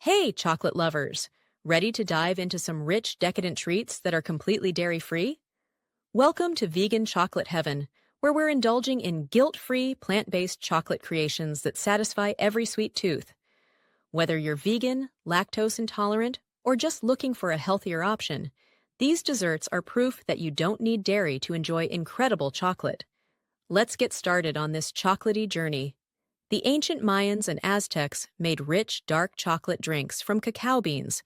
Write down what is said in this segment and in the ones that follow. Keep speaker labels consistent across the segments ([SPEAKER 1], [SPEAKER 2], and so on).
[SPEAKER 1] Hey, chocolate lovers! Ready to dive into some rich, decadent treats that are completely dairy-free? Welcome to Vegan Chocolate Heaven, where we're indulging in guilt-free, plant-based chocolate creations that satisfy every sweet tooth. Whether you're vegan, lactose intolerant, or just looking for a healthier option, these desserts are proof that you don't need dairy to enjoy incredible chocolate. Let's get started on this chocolatey journey. The ancient Mayans and Aztecs made rich, dark chocolate drinks from cacao beans,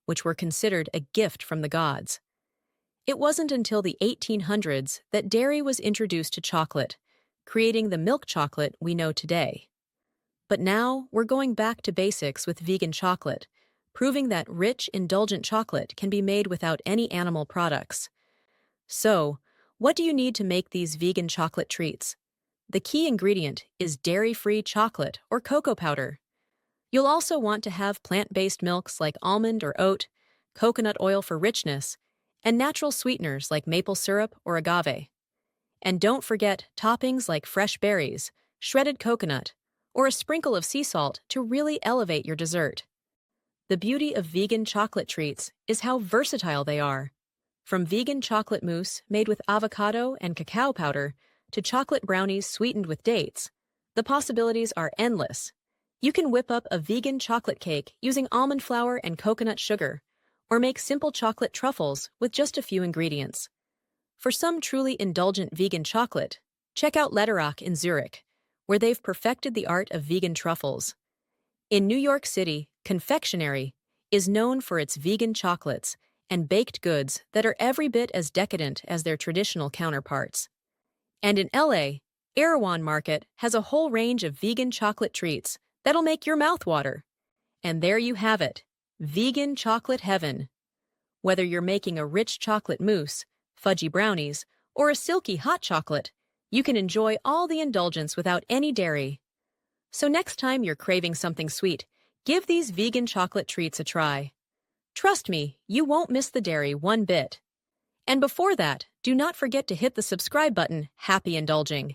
[SPEAKER 1] which were considered a gift from the gods. It wasn't until the 1800s that dairy was introduced to chocolate, creating the milk chocolate we know today. But now we're going back to basics with vegan chocolate, proving that rich, indulgent chocolate can be made without any animal products. So, what do you need to make these vegan chocolate treats? The key ingredient is dairy-free chocolate or cocoa powder. You'll also want to have plant-based milks like almond or oat, coconut oil for richness, and natural sweeteners like maple syrup or agave. And don't forget toppings like fresh berries, shredded coconut, or a sprinkle of sea salt to really elevate your dessert. The beauty of vegan chocolate treats is how versatile they are. From vegan chocolate mousse made with avocado and cacao powder to chocolate brownies sweetened with dates, the possibilities are endless. You can whip up a vegan chocolate cake using almond flour and coconut sugar, or make simple chocolate truffles with just a few ingredients. For some truly indulgent vegan chocolate, check out Lederach in Zurich, where they've perfected the art of vegan truffles. In New York City, Confectionery is known for its vegan chocolates and baked goods that are every bit as decadent as their traditional counterparts. And in LA, Erewhon Market has a whole range of vegan chocolate treats that'll make your mouth water. And there you have it, vegan chocolate heaven. Whether you're making a rich chocolate mousse, fudgy brownies, or a silky hot chocolate, you can enjoy all the indulgence without any dairy. So next time you're craving something sweet, give these vegan chocolate treats a try. Trust me, you won't miss the dairy one bit. And before that, do not forget to hit the subscribe button. Happy indulging!